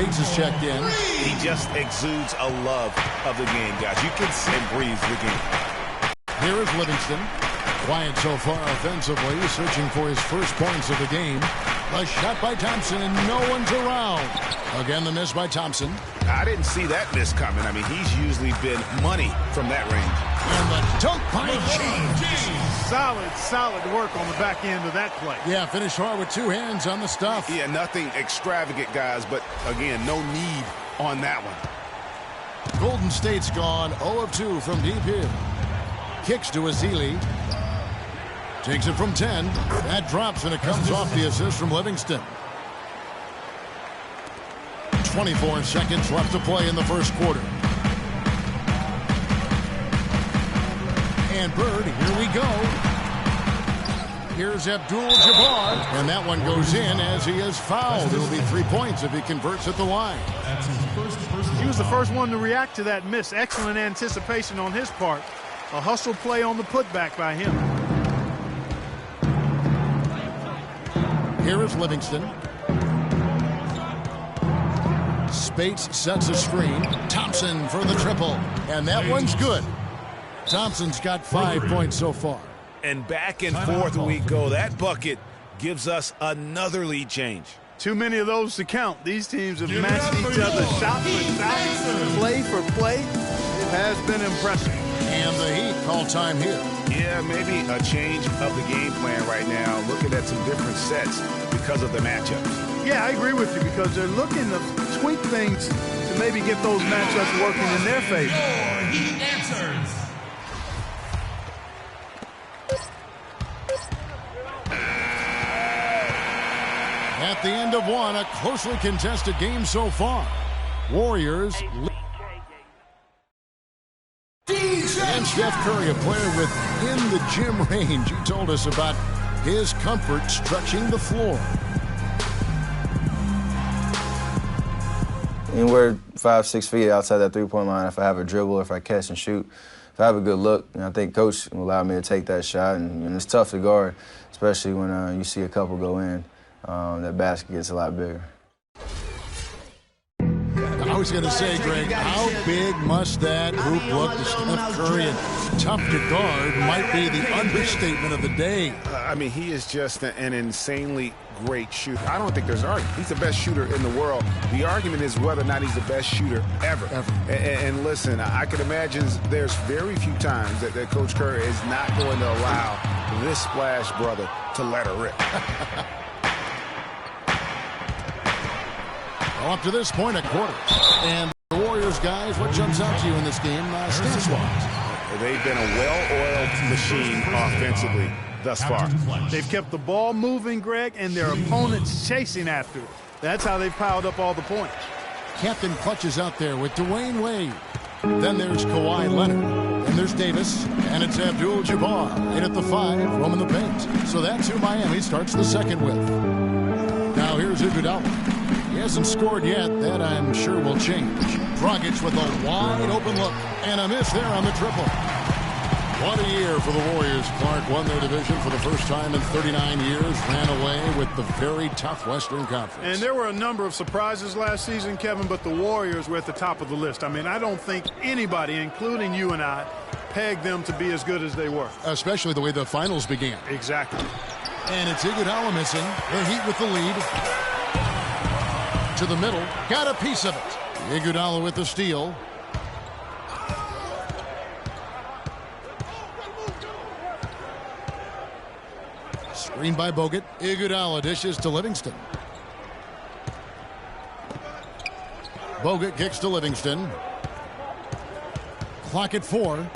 Bates is checked in. He just exudes a love of the game, guys. You can see him breathe the game. Here is Livingston. Quiet so far offensively, searching for his first points of the game. A shot by Thompson, and no one's around. Again, the miss by Thompson. I didn't see that miss coming. I mean, he's usually been money from that range. And the dunk by James. Solid work on the back end of that play. Yeah, finished hard with two hands on the stuff. Yeah, nothing extravagant, guys, but again, no need on that one. Golden State's gone 0 of 2 from deep here. Kicks to Ezeli. Takes it from 10. That drops, and it comes off the assist from Livingston. 24 seconds left to play in the first quarter. And Bird, here we go. Here's Abdul-Jabbar, and that one goes in as he is fouled. It'll be 3 points if he converts at the line. He was the first one to react to that miss. Excellent anticipation on his part. A hustle play on the putback by him. Here is Livingston. Spates sets a screen. Thompson for the triple. And that one's good. Thompson's got 5 points so far. And back and forth we go. That bucket gives us another lead change. Too many of those to count. These teams have matched each other shot for shot, play for play. It has been impressive. And the Heat call time here. Yeah, maybe a change of the game plan right now. Looking at some different sets because of the matchups. Yeah, I agree with you because they're looking to tweak things to maybe get those matchups working in their favor. He answers. At the end of one, a closely contested game so far. Warriors. And Steph Curry, a player within the gym range. He told us about his comfort stretching the floor. Anywhere 5-6 feet outside that three-point line, if I have a dribble, if I catch and shoot, if I have a good look, I think Coach will allow me to take that shot. And it's tough to guard, especially when you see a couple go in. That basket gets a lot bigger. I was going to say, Greg, how big must that hoop look to Steph Curry? And tough to guard might be the understatement of the day. I mean, he is just an insanely great shooter. I don't think there's an argument. He's the best shooter in the world. The argument is whether or not he's the best shooter ever. And listen, I can imagine there's very few times that Coach Curry is not going to allow this splash brother to let her rip. Well, up to this point, a quarter. And the Warriors, guys, what jumps out to you in this game stats-wise? They've been a well-oiled machine offensively thus far. They've kept the ball moving, Greg, and their opponents chasing after it. That's how they've piled up all the points. Captain Clutch is out there with Dwayne Wade. Then there's Kawhi Leonard. And there's Davis. And it's Abdul-Jabbar. In at the 5, roaming the paint. So that's who Miami starts the second with. Now here's Iguodala. He hasn't scored yet. That, I'm sure, will change. Dragic with a wide-open look. And a miss there on the triple. What a year for the Warriors. Clark won their division for the first time in 39 years. Ran away with the very tough Western Conference. And there were a number of surprises last season, Kevin, but the Warriors were at the top of the list. I mean, I don't think anybody, including you and I, pegged them to be as good as they were. Especially the way the finals began. Exactly. And it's Iguodala missing. The Heat with the lead. To the middle. Got a piece of it. Iguodala with the steal. Screen by Bogut. Iguodala dishes to Livingston. Bogut kicks to Livingston. Clock at 4.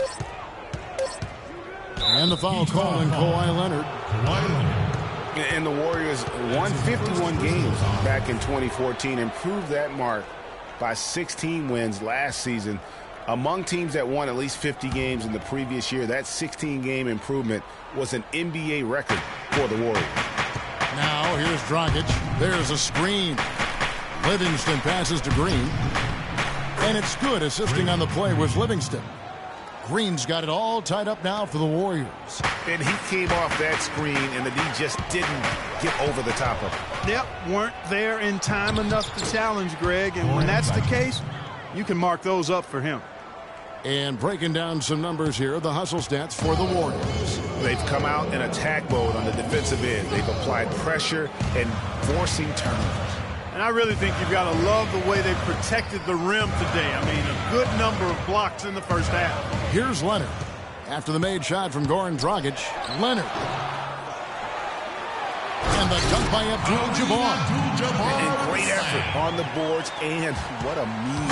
And the foul call on Kawhi Leonard. And the Warriors won 51 games back in 2014, improved that mark by 16 wins last season. Among teams that won at least 50 games in the previous year, that 16-game improvement was an NBA record for the Warriors. Now here's Dragic. There's a screen. Livingston passes to Green. And it's good. Assisting on the play was Livingston. Green's got it all tied up now for the Warriors. And he came off that screen, and the D just didn't get over the top of it. Yep, weren't there in time enough to challenge Greg, and when that's the case, you can mark those up for him. And breaking down some numbers here, the hustle stats for the Warriors. They've come out in attack mode on the defensive end. They've applied pressure and forcing turnovers. And I really think you've got to love the way they protected the rim today. I mean, a good number of blocks in the first half. Here's Leonard. After the made shot from Goran Dragic, Leonard. And the dunk by Abdul-Jabbar. And great effort on the boards, and what a move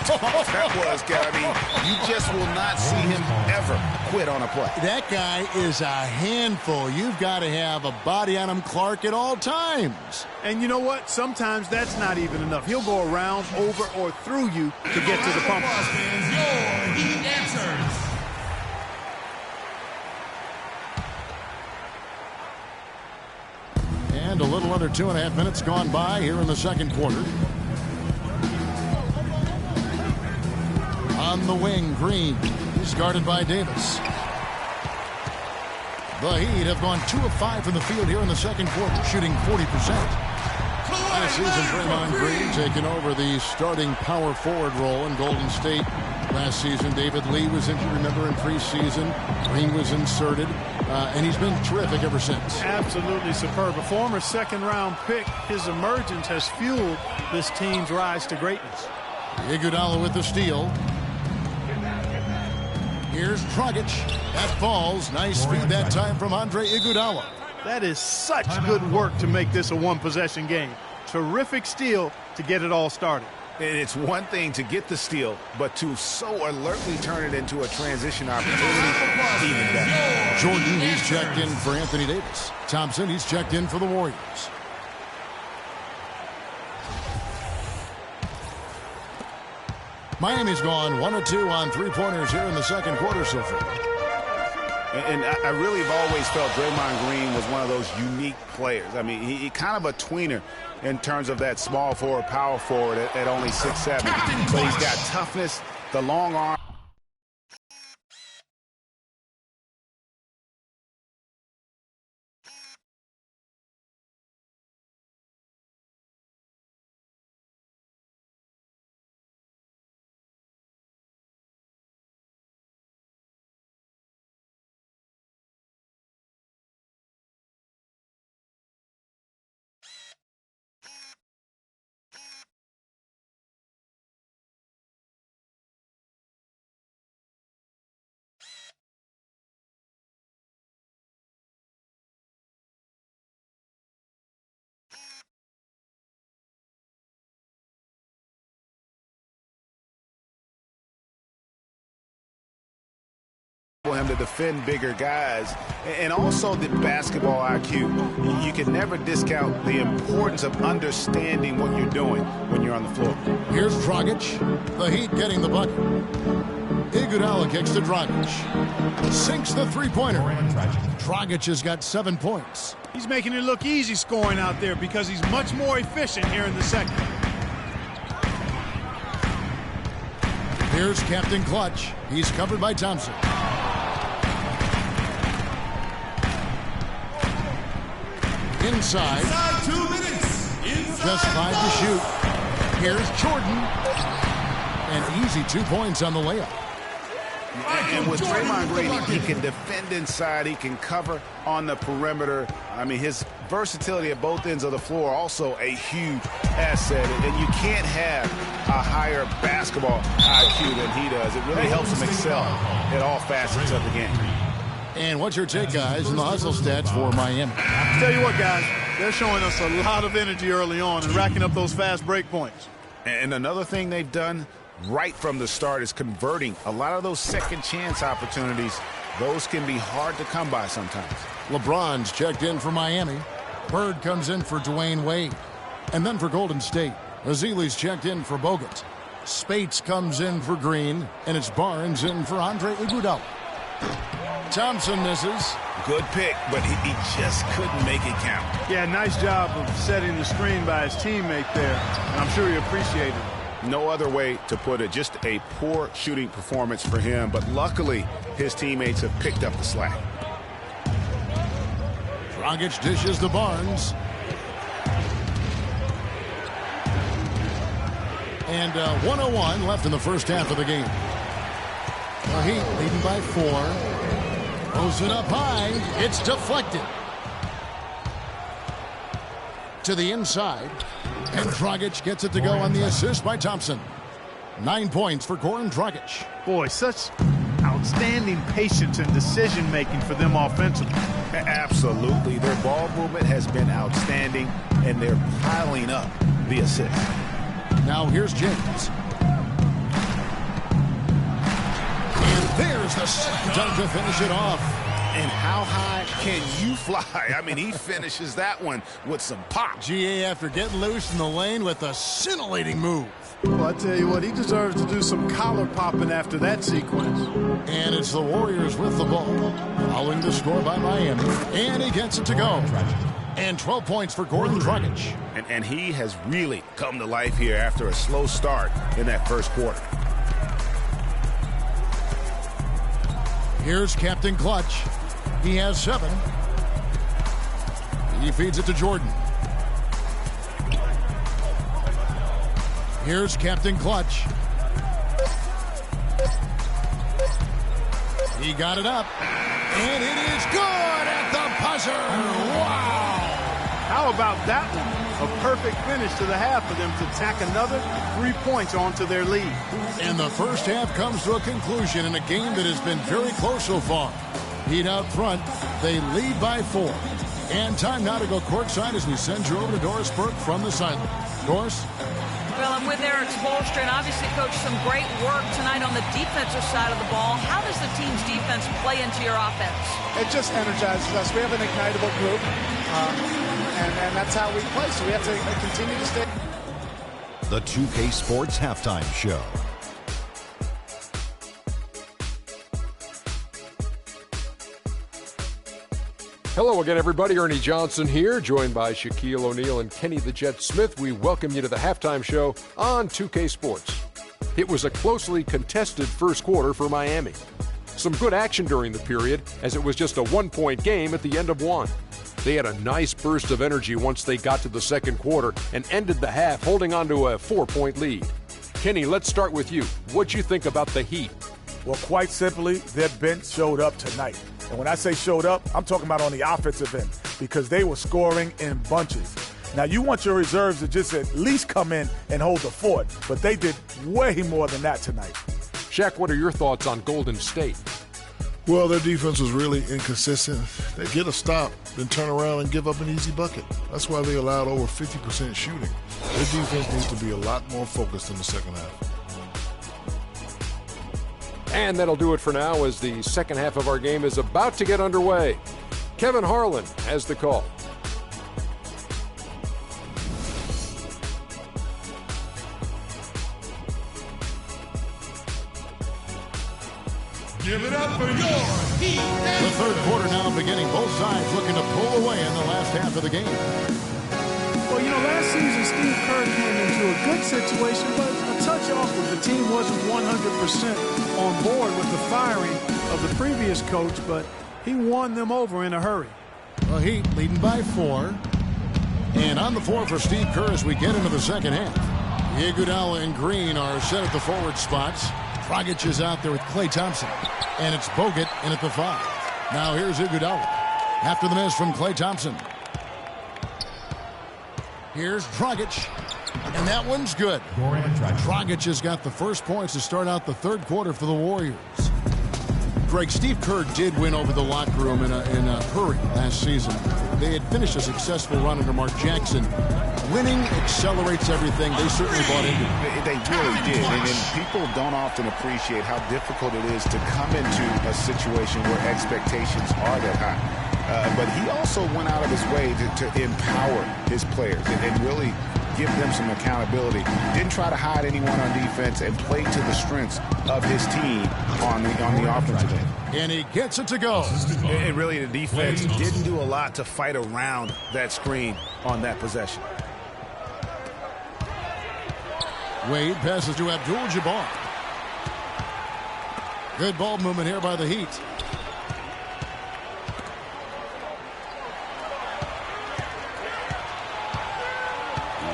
that was, Gabby. You just will not see him ever quit on a play. That guy is a handful. You've got to have a body on him, Clark, at all times. And you know what? Sometimes that's not even enough. He'll go around, over, or through you to get to the pump. Your Heat answers. And a little under 2.5 minutes gone by here in the second quarter. On the wing, Green is guarded by Davis. The Heat have gone 2 of 5 from the field here in the second quarter, shooting 40%. This season, Draymond Green taking over the starting power forward role in Golden State. Last season, David Lee was injured, remember, in preseason. Green was inserted, and he's been terrific ever since. Absolutely superb. A former second-round pick, his emergence has fueled this team's rise to greatness. Iguodala with the steal. Here's Dragic. That falls. Nice feed that time from Andre Iguodala. That is such good work to make this a one-possession game. Terrific steal to get it all started. And it's one thing to get the steal, but to so alertly turn it into a transition opportunity, even better. Jordan, he's checked in for Anthony Davis. Thompson, he's checked in for the Warriors. Miami's gone 1 of 2 on three-pointers here in the second quarter so far. And I really have always felt Draymond Green was one of those unique players. I mean, he kind of a tweener in terms of that small forward, power forward at only 6'7". But he's got toughness, the long arm. Him to defend bigger guys, and also the basketball IQ. You can never discount the importance of understanding what you're doing when you're on the floor. Here's Dragic. The Heat getting the bucket. Iguodala kicks to Dragic. Sinks the three-pointer. Dragic has got 7 points. He's making it look easy scoring out there because he's much more efficient here in the second. Here's Captain Clutch. He's covered by Thompson. Inside. 2 minutes. Just 5 to shoot. Here's Jordan. And easy 2 points on the layup. And with Draymond Green, he can defend inside. He can cover on the perimeter. I mean, his versatility at both ends of the floor also a huge asset. And you can't have a higher basketball IQ than he does. It really helps him excel at all facets of the game. And what's your take, guys, in the hustle stats for Miami? Tell you what, guys, they're showing us a lot of energy early on and racking up those fast break points. And another thing they've done right from the start is converting a lot of those second chance opportunities. Those can be hard to come by sometimes. LeBron's checked in for Miami. Bird comes in for Dwayne Wade. And then for Golden State, Ezeli's checked in for Bogut. Spates comes in for Green, and it's Barnes in for Andre Iguodala. Thompson misses. Good pick, but he just couldn't make it count. Yeah, nice job of setting the screen by his teammate there, and I'm sure he appreciated it. No other way to put it. Just a poor shooting performance for him, but luckily his teammates have picked up the slack. Dragic dishes to Barnes. And 1:01 left in the first half of the game. The Heat leading by 4. Throws it up high. It's deflected. To the inside. And Dragic gets it to go on the assist by Thompson. 9 points for Goran Dragic. Boy, such outstanding patience and decision-making for them offensively. Absolutely. Their ball movement has been outstanding, and they're piling up the assists. Now here's James. And there's the slam dunk to finish it off. And how high can you fly? I mean, he finishes that one with some pop. GA after getting loose in the lane with a scintillating move. Well, I tell you what, he deserves to do some collar popping after that sequence. And it's the Warriors with the ball. Following the score by Miami. And he gets it to go. And 12 points for Goran Dragic. And he has really come to life here after a slow start in that first quarter. Here's Captain Clutch. He has 7. He feeds it to Jordan. Here's Captain Clutch. He got it up. And it is good at the buzzer. Wow. How about that one? A perfect finish to the half for them to tack another 3 points onto their lead. And the first half comes to a conclusion in a game that has been very close so far. Heat out front. They lead by 4. And time now to go courtside as we send you over to Doris Burke from the sideline. Doris? Well, I'm with Eric Spoelstra, and obviously, Coach, some great work tonight on the defensive side of the ball. How does the team's defense play into your offense? It just energizes us. We have an ignitable group, and that's how we play, so we have to continue to stay. The 2K Sports Halftime Show. Hello again, everybody. Ernie Johnson here, joined by Shaquille O'Neal and Kenny the Jet Smith. We welcome you to the halftime show on 2K Sports. It was a closely contested first quarter for Miami. Some good action during the period, as it was just a 1-point game at the end of one. They had a nice burst of energy once they got to the second quarter and ended the half holding on to a 4-point lead. Kenny, let's start with you. What'd you think about the Heat? Well, quite simply, their bench showed up tonight. And when I say showed up, I'm talking about on the offensive end because they were scoring in bunches. Now, you want your reserves to just at least come in and hold the fort, but they did way more than that tonight. Shaq, what are your thoughts on Golden State? Well, their defense was really inconsistent. They get a stop, then turn around and give up an easy bucket. That's why they allowed over 50% shooting. Their defense needs to be a lot more focused in the second half. And that'll do it for now as the second half of our game is about to get underway. Kevin Harlan has the call. Give it up for your Heat. The third quarter now beginning. Both sides looking to pull away in the last half of the game. Well, you know, last season Steve Kerr came into a good situation, but a touch awkward. The team wasn't 100% on board with the firing of the previous coach, but he won them over in a hurry. The Heat leading by 4. And on the floor for Steve Kerr as we get into the second half. Iguodala and Green are set at the forward spots. Dragic is out there with Klay Thompson. And it's Bogut in at the 5. Now here's Iguodala after the miss from Klay Thompson. Here's Dragic. And that one's good. Dragic has got the first points to start out the third quarter for the Warriors. Greg, Steve Kerr did win over the locker room in a hurry last season. They had finished a successful run under Mark Jackson. Winning accelerates everything. They certainly bought into it. They really did. And people don't often appreciate how difficult it is to come into a situation where expectations are that high. But he also went out of his way to empower his players and really give them some accountability. Didn't try to hide anyone on defense and played to the strengths of his team on the offensive end. And he gets it to go. And really, the defense didn't do a lot to fight around that screen on that possession. Wade passes to Abdul-Jabbar. Good ball movement here by the Heat.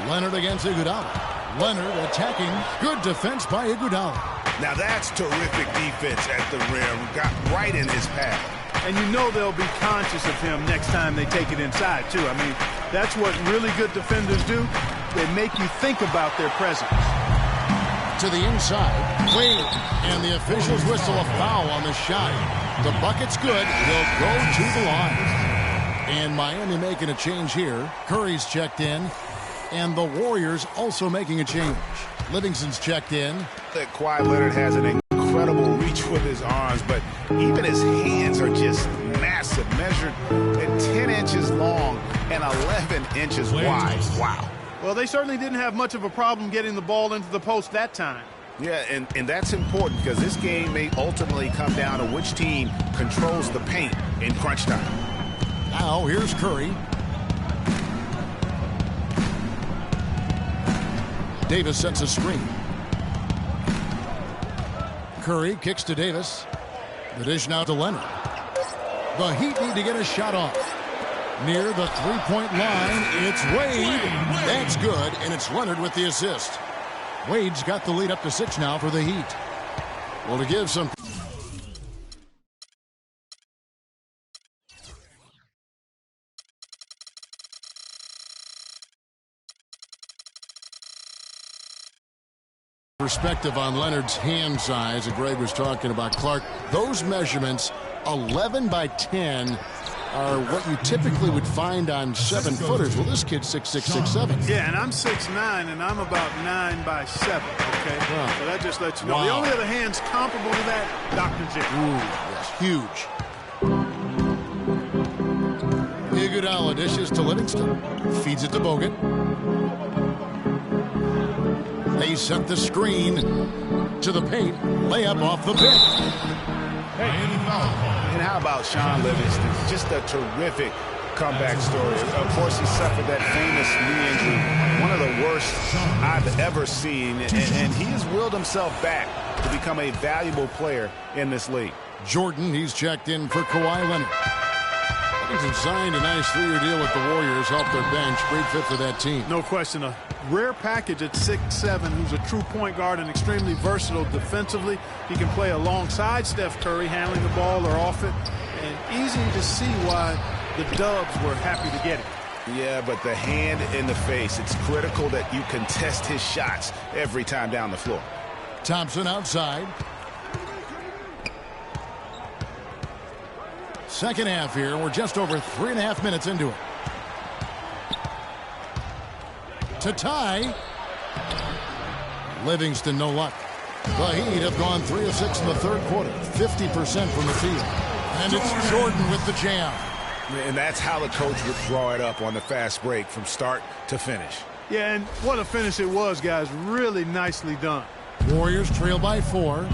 Leonard against Iguodala. Leonard attacking. Good defense by Iguodala. Now that's terrific defense at the rim. Got right in his path. And you know they'll be conscious of him next time they take it inside, too. I mean, that's what really good defenders do. They make you think about their presence. To the inside. Wade. And the officials whistle a foul on the shot. The bucket's good. They'll go to the line. And Miami making a change here. Curry's checked in. And the Warriors also making a change. Livingston's checked in. That Kawhi Leonard has an incredible reach with his arms, but even his hands are just massive, measured at 10 inches long and 11 inches wide. Wow. Well, they certainly didn't have much of a problem getting the ball into the post that time. Yeah, and that's important because this game may ultimately come down to which team controls the paint in crunch time. Now here's Curry. Davis sets a screen. Curry kicks to Davis. The dish now to Leonard. The Heat need to get a shot off. Near the three-point line, it's Wade. That's good, and it's Leonard with the assist. Wade's got the lead up to 6 now for the Heat. Well, to give some... perspective on Leonard's hand size that Greg was talking about. Clark, those measurements, 11 by 10, are what you typically would find on 7-footers. Well, this kid's 6'6", 6'7". Yeah, and I'm 6'9", and I'm about 9 by 7, okay? Wow. So that just lets you know. Wow. The only other hands comparable to that, Dr. J. Ooh, yes, huge. Iguodala dishes to Livingston. Feeds it to Bogut. They set the screen to the paint. Layup off the pick. And how about Sean Livingston? Just a terrific comeback story. Of course, he suffered that famous knee injury, one of the worst I've ever seen, and he has willed himself back to become a valuable player in this league. Jordan, he's checked in for Kawhi Leonard. He's signed a nice 3-year deal with the Warriors, helped their bench. Great fit for that team. No question. A rare package at 6'7", who's a true point guard and extremely versatile defensively. He can play alongside Steph Curry, handling the ball or off it. And easy to see why the Dubs were happy to get him. Yeah, but the hand in the face, it's critical that you contest his shots every time down the floor. Thompson outside. Second half here. We're just over 3.5 minutes into it. To tie. Livingston, no luck. The Heat have gone 3 of 6 in the third quarter. 50% from the field. And it's Jordan with the jam. And that's how the coach would draw it up on the fast break from start to finish. Yeah, and what a finish it was, guys. Really nicely done. Warriors trail by 4.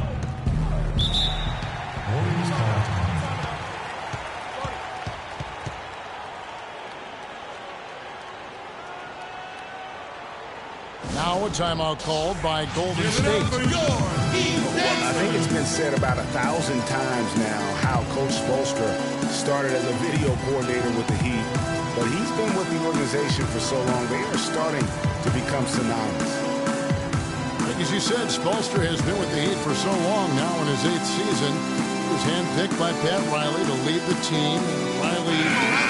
Now a timeout called by Golden State. I think it's been said about 1,000 times now how Coach Spoelstra started as a video coordinator with the Heat, but he's been with the organization for so long, they are starting to become synonymous. As you said, Spoelstra has been with the Heat for so long now in his 8th season. He was handpicked by Pat Riley to lead the team. Riley,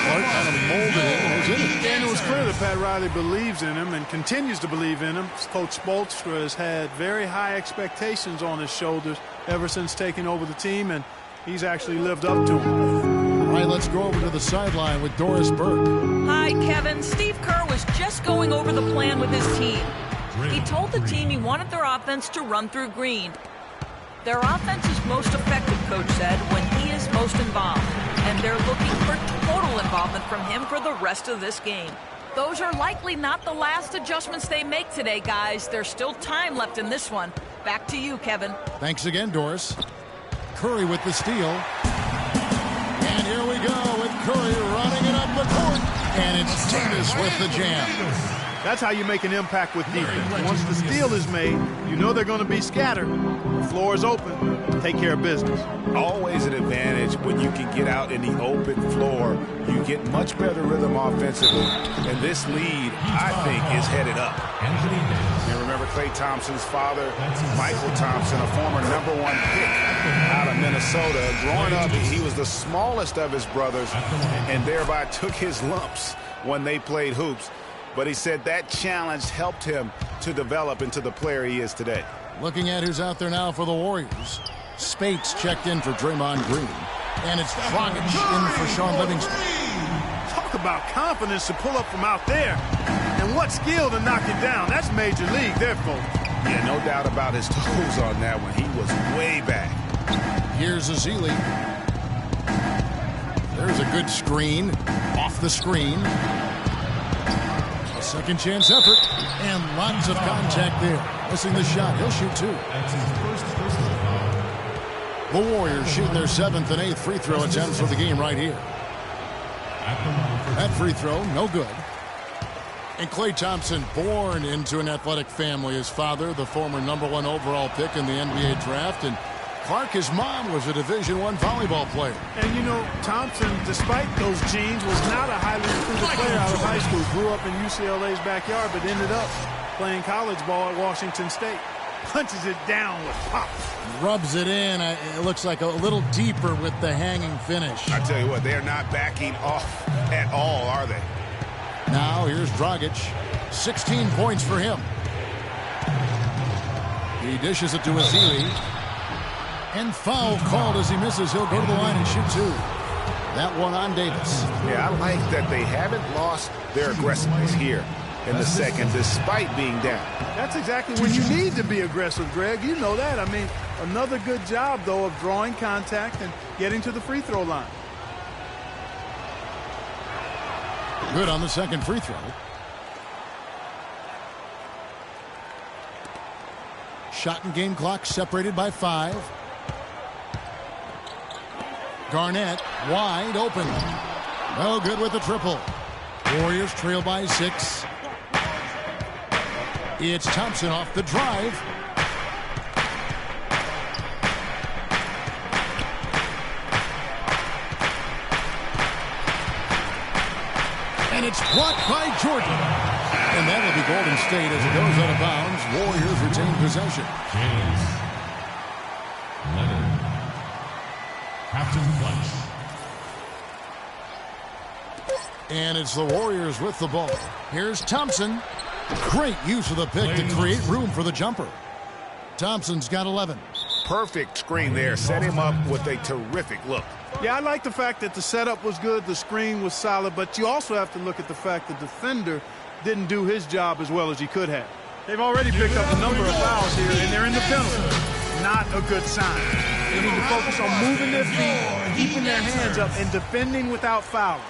Clark kind of molded him and was in it. And it was clear that Pat Riley believes in him and continues to believe in him. Coach Spoelstra has had very high expectations on his shoulders ever since taking over the team, and he's actually lived up to them. All right, let's go over to the sideline with Doris Burke. Hi, Kevin. Steve Kerr was just going over the plan with his team. He told the team he wanted their offense to run through Green. Their offense is most effective, Coach said, when he is most involved. And they're looking for total involvement from him for the rest of this game. Those are likely not the last adjustments they make today, guys. There's still time left in this one. Back to you, Kevin. Thanks again, Doris. Curry with the steal. And here we go with Curry running it up the court. And it's Davis with the jam. That's how you make an impact with defense. Once the steal is made, you know they're going to be scattered. The floor is open. Take care of business. Always an advantage when you can get out in the open floor. You get much better rhythm offensively. And this lead, I think, is headed up. And remember Klay Thompson's father, Michael Thompson, a former #1 pick out of Minnesota. Growing up, he was the smallest of his brothers and thereby took his lumps when they played hoops. But he said that challenge helped him to develop into the player he is today. Looking at who's out there now for the Warriors. Spates checked in for Draymond Green. And it's Dragic in for Sean Livingston. Talk about confidence to pull up from out there. And what skill to knock it down. That's major league there, folks. Yeah, no doubt about his toes on that one. He was way back. Here's Ezeli. There's a good screen. Off the screen. A second chance effort. And lots of contact there. Missing the shot. He'll shoot two. The Warriors shoot their 7th and 8th free throw attempts for the game right here. That free throw, no good. And Klay Thompson, born into an athletic family. His father, the former #1 overall pick in the NBA draft. And Clark, his mom, was a Division I volleyball player. And, you know, Thompson, despite those genes, was not a highly recruited player out of high school. Grew up in UCLA's backyard, but ended up playing college ball at Washington State. Punches it down with pop. Rubs it in. It looks like a little deeper with the hanging finish. I tell you what, they're not backing off at all, are they? Now here's Dragic. 16 points for him. He dishes it to Ezeli. And foul called as he misses. He'll go to the line and shoot two. That one on Davis. Yeah, I like that they haven't lost their aggressiveness here in the second, despite being down. That's exactly when you need to be aggressive, Greg. You know that. I mean, another good job, though, of drawing contact and getting to the free throw line. Good on the second free throw. Shot and game clock separated by 5. Garnett wide open. No good with the triple. Warriors trail by 6. It's Thompson off the drive. And it's blocked by Jordan. And that'll be Golden State as it goes out of bounds. Warriors retain possession. James Leonard. Captain Clutch. And it's the Warriors with the ball. Here's Thompson. Great use of the pick to create room for the jumper. Thompson's got 11. Perfect screen there. Set him up with a terrific look. Yeah, I like the fact that the setup was good, the screen was solid, but you also have to look at the fact the defender didn't do his job as well as he could have. They've already picked up a number of fouls here, and they're in the penalty. Not a good sign. They need to focus on moving their feet, keeping their hands up, and defending without fouling.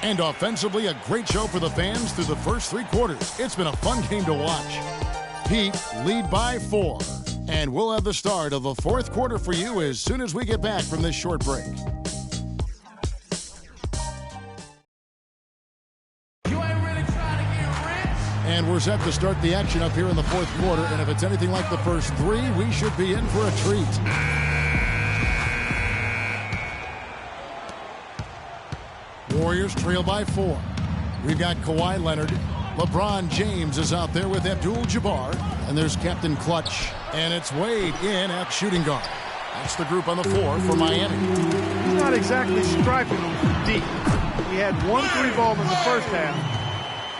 And offensively, a great show for the fans through the first 3 quarters. It's been a fun game to watch. Heat lead by 4. And we'll have the start of the 4th quarter for you as soon as we get back from this short break. And we're set to start the action up here in the 4th quarter. And if it's anything like the first 3, we should be in for a treat. Warriors trail by 4. We've got Kawhi Leonard. LeBron James is out there with Abdul-Jabbar. And there's Captain Clutch. And it's Wade in at shooting guard. That's the group on the floor for Miami. He's not exactly striping them from deep. He had 1 3-ball in the first half.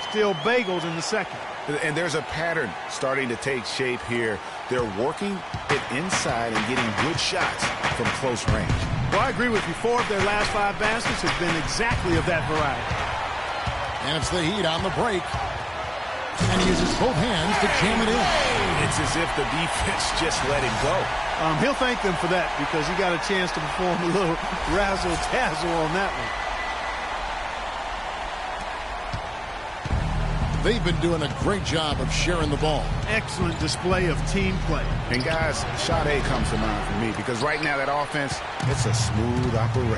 Still bagels in the second. And there's a pattern starting to take shape here. They're working it inside and getting good shots from close range. Well, I agree with you. 4 of their last 5 baskets have been exactly of that variety. And it's the Heat on the break. And he uses both hands to jam it in. It's as if the defense just let him go. He'll thank them for that because he got a chance to perform a little razzle-dazzle on that one. They've been doing a great job of sharing the ball. Excellent display of team play. And guys, Sade comes to mind for me because right now that offense, it's a smooth operator.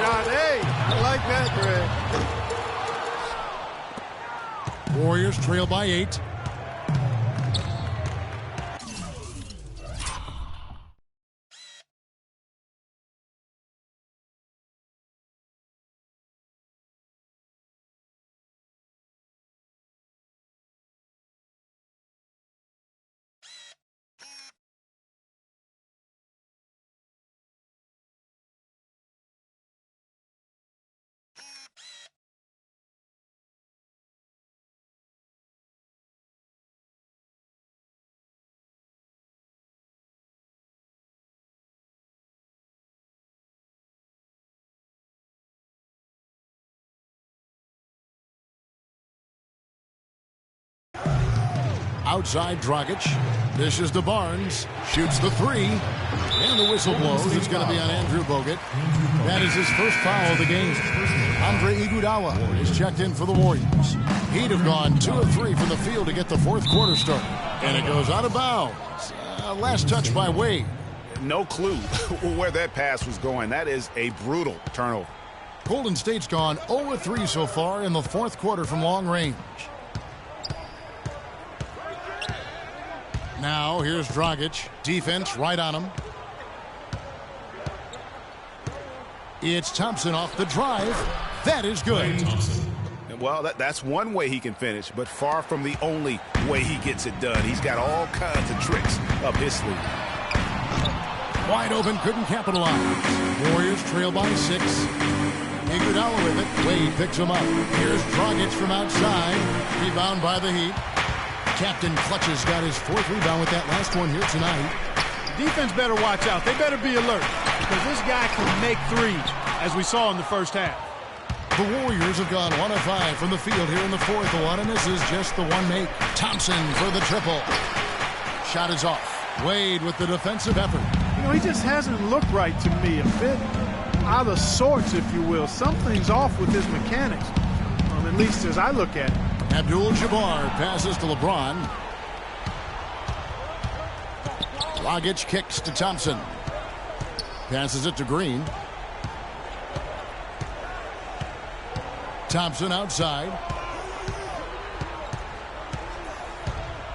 Sade, I like that, Greg. Warriors trail by 8. Outside Dragic. Dishes to Barnes. Shoots the 3. And the whistle blows. It's going to be on Andrew Bogut. That is his first foul of the game. Andre Iguodala is checked in for the Warriors. He'd have gone 2 of 3 from the field to get the fourth quarter started. And it goes out of bounds. Last touch by Wade. No clue where that pass was going. That is a brutal turnover. Golden State's gone 0 of 3 so far in the fourth quarter from long range. Now, here's Dragic. Defense right on him. It's Thompson off the drive. That is good. Well, that's one way he can finish, but far from the only way he gets it done. He's got all kinds of tricks up his sleeve. Wide open, couldn't capitalize. Warriors trail by 6. Iguodala with it. Wade picks him up. Here's Dragic from outside. Rebound by the Heat. Captain Clutches got his 4th rebound with that last one here tonight. Defense better watch out. They better be alert because this guy can make threes, as we saw in the first half. The Warriors have gone 1 of 5 from the field here in the fourth. A lot of misses, just the one make. Thompson for the triple. Shot is off. Wade with the defensive effort. You know, he just hasn't looked right to me. A bit out of sorts, if you will. Something's off with his mechanics, at least as I look at it. Abdul-Jabbar passes to LeBron. Dragic kicks to Thompson. Passes it to Green. Thompson outside.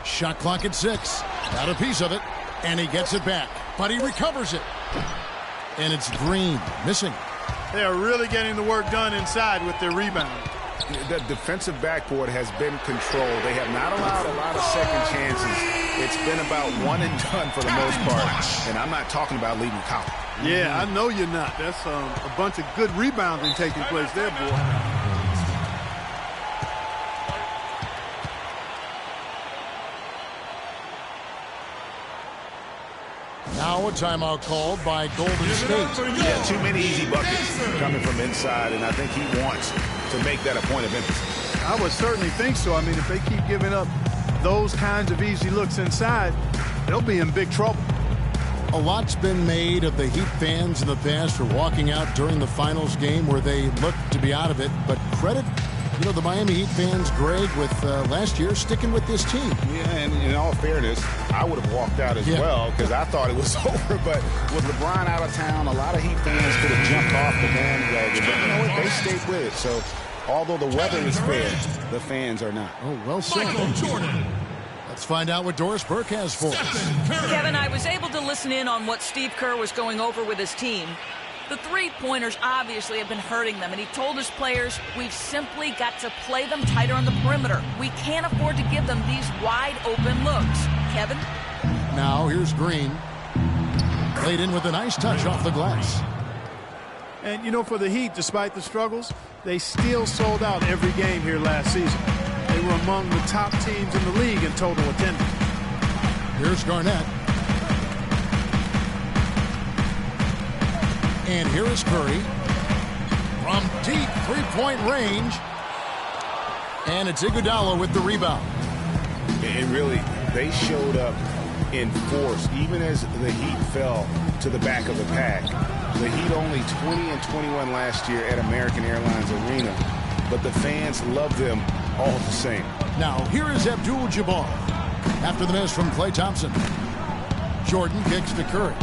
Shot clock at 6. Got a piece of it, and he gets it back. But he recovers it. And it's Green missing. They are really getting the work done inside with their rebound. The defensive backboard has been controlled. They have not allowed a lot of second chances. It's been about one and done for the most part. And I'm not talking about leaving count. Yeah, I know you're not. That's a bunch of good rebounding taking place there, boy. Now a timeout called by Golden State. Yeah, too many easy buckets coming from inside, and I think he wants to make that a point of emphasis. I would certainly think so. I mean, if they keep giving up those kinds of easy looks inside, they'll be in big trouble. A lot's been made of the Heat fans in the past for walking out during the finals game where they looked to be out of it, but credit, the Miami Heat fans, Greg, with last year sticking with this team. Yeah, and in all fairness, I would have walked out as well because I thought it was over. But with LeBron out of town, a lot of Heat fans could have jumped off the bandwagon. But you know what? They stayed with it. So although the weather is fair, the fans are not. Oh, well said. Michael Jordan. Let's find out what Doris Burke has for us. Kevin, I was able to listen in on what Steve Kerr was going over with his team. The three-pointers obviously have been hurting them, and he told his players, we've simply got to play them tighter on the perimeter. We can't afford to give them these wide-open looks. Kevin? Now here's Green. Played in with a nice touch off the glass. And, for the Heat, despite the struggles, they still sold out every game here last season. They were among the top teams in the league in total attendance. Here's Garnett. And here is Curry from deep three-point range. And it's Iguodala with the rebound. And really, they showed up in force, even as the Heat fell to the back of the pack. The Heat only 20-21 last year at American Airlines Arena, but the fans loved them all the same. Now, here is Abdul-Jabbar. After the miss from Klay Thompson. Jordan kicks to Curry.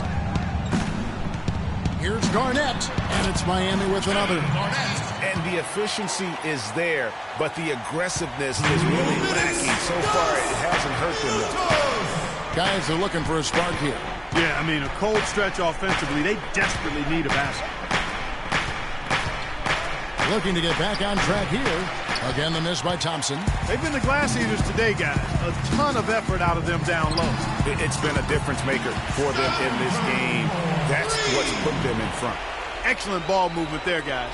Here's Garnett, and it's Miami with another. And the efficiency is there, but the aggressiveness is really lacking. So far, it hasn't hurt them though. Guys are looking for a spark here. Yeah, I mean, a cold stretch offensively. They desperately need a basket. Looking to get back on track here. Again, the miss by Thompson. They've been the glass eaters today, guys. A ton of effort out of them down low. It's been a difference maker for them in this game. That's what's put them in front. Excellent ball movement there, guys.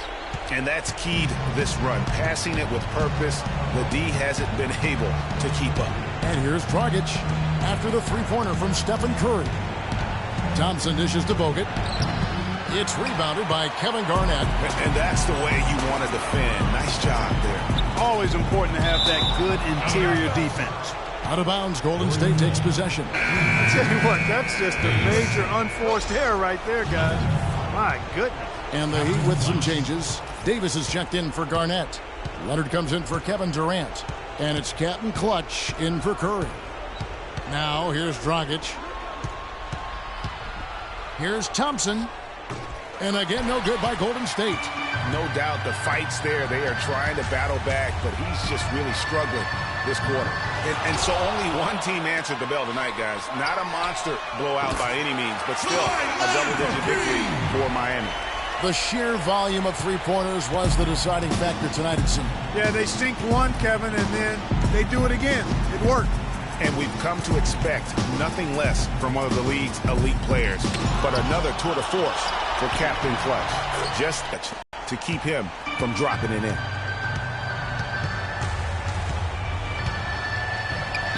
And that's keyed this run. Passing it with purpose. The D hasn't been able to keep up. And here's Dragic after the three-pointer from Stephen Curry. Thompson dishes to Bogut. It's rebounded by Kevin Garnett. And that's the way you want to defend. Nice job there. Always important to have that good interior defense. Out of bounds, Golden State takes possession. I tell you what, that's just a major unforced error right there, guys. My goodness. And the Heat with some changes. Davis is checked in for Garnett. Leonard comes in for Kevin Durant. And it's Captain Clutch in for Curry. Now, here's Dragic. Here's Thompson. And again, no good by Golden State. No doubt the fight's there. They are trying to battle back, but he's just really struggling this quarter. And so only one team answered the bell tonight, guys. Not a monster blowout by any means, but still a double-digit victory for Miami. The sheer volume of three-pointers was the deciding factor tonight, it seemed. Yeah, they sink one, Kevin, and then they do it again. It worked. And we've come to expect nothing less from one of the league's elite players, but another tour de force for Captain Clutch, just to keep him from dropping it in.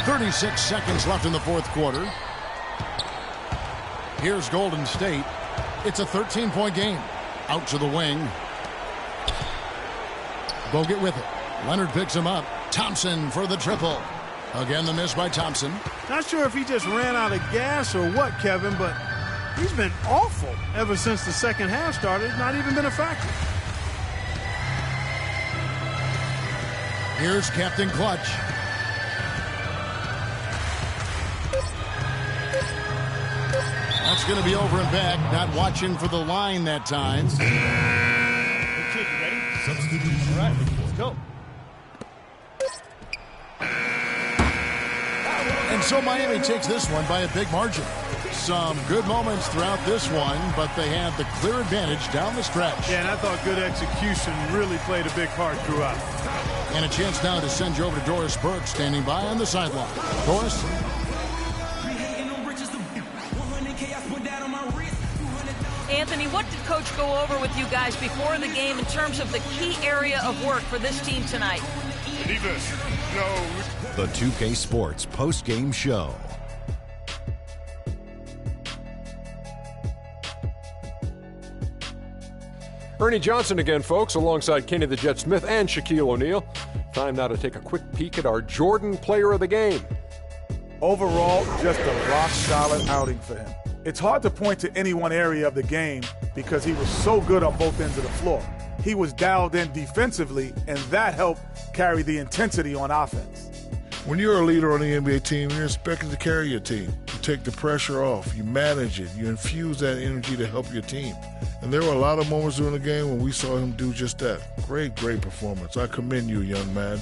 36 seconds left in the fourth quarter. Here's Golden State. It's a 13-point game. Out to the wing. Bogut with it. Leonard picks him up. Thompson for the triple. Again, the miss by Thompson. Not sure if he just ran out of gas or what, Kevin, but he's been awful ever since the second half started. Not even been a factor. Here's Captain Clutch. That's going to be over and back. Not watching for the line that time. Hey, kid, you ready? Substitution. All right, let's go. And so Miami takes this one by a big margin. Some good moments throughout this one, but they have the clear advantage down the stretch. Yeah, and I thought good execution really played a big part throughout. And a chance now to send you over to Doris Burke, standing by on the sideline. Doris? Anthony, what did Coach go over with you guys before the game in terms of the key area of work for this team tonight? The defense. The 2K Sports post-game show. Ernie Johnson again, folks, alongside Kenny the Jet Smith and Shaquille O'Neal. Time now to take a quick peek at our Jordan Player of the Game. Overall, just a rock-solid outing for him. It's hard to point to any one area of the game because he was so good on both ends of the floor. He was dialed in defensively, and that helped carry the intensity on offense. When you're a leader on the NBA team, you're expected to carry your team. You take the pressure off, you manage it, you infuse that energy to help your team. And there were a lot of moments during the game when we saw him do just that. Great performance. I commend you, young man.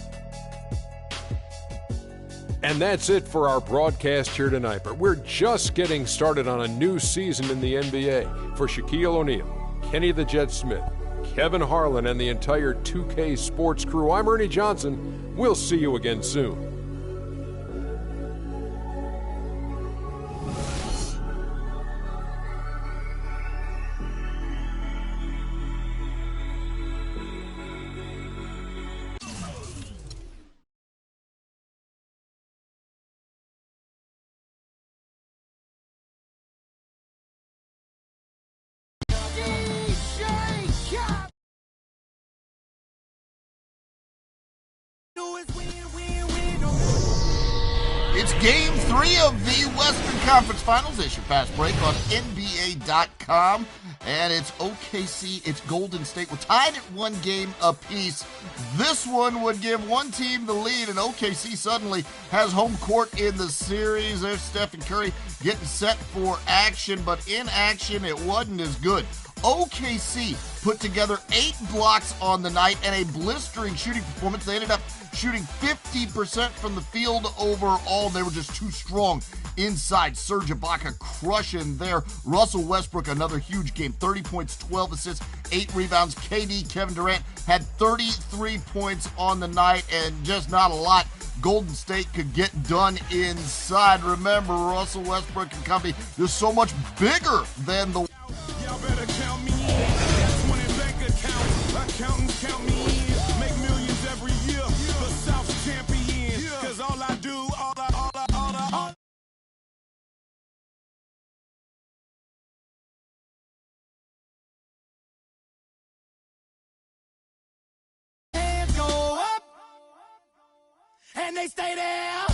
And that's it for our broadcast here tonight. But we're just getting started on a new season in the NBA. For Shaquille O'Neal, Kenny the Jet Smith, Kevin Harlan, and the entire 2K Sports crew, I'm Ernie Johnson. We'll see you again soon. It's Game 3 of the Western Conference Finals. It's your fast break on NBA.com. And it's OKC, it's Golden State. We're tied at 1 game apiece. This one would give one team the lead, and OKC suddenly has home court in the series. There's Stephen Curry getting set for action, but in action, it wasn't as good. OKC put together 8 blocks on the night and a blistering shooting performance. They ended up shooting 50% from the field overall. They were just too strong inside. Serge Ibaka crushing there. Russell Westbrook, another huge game. 30 points, 12 assists, 8 rebounds. KD, Kevin Durant, had 33 points on the night and just not a lot Golden State could get done inside. Remember, Russell Westbrook and company, they're so much bigger than the... Y'all better count me in. That's when in bank account. Accountants count me in. Make millions every year. The South champion. Cause all I do, all I hands go up. And they stay there.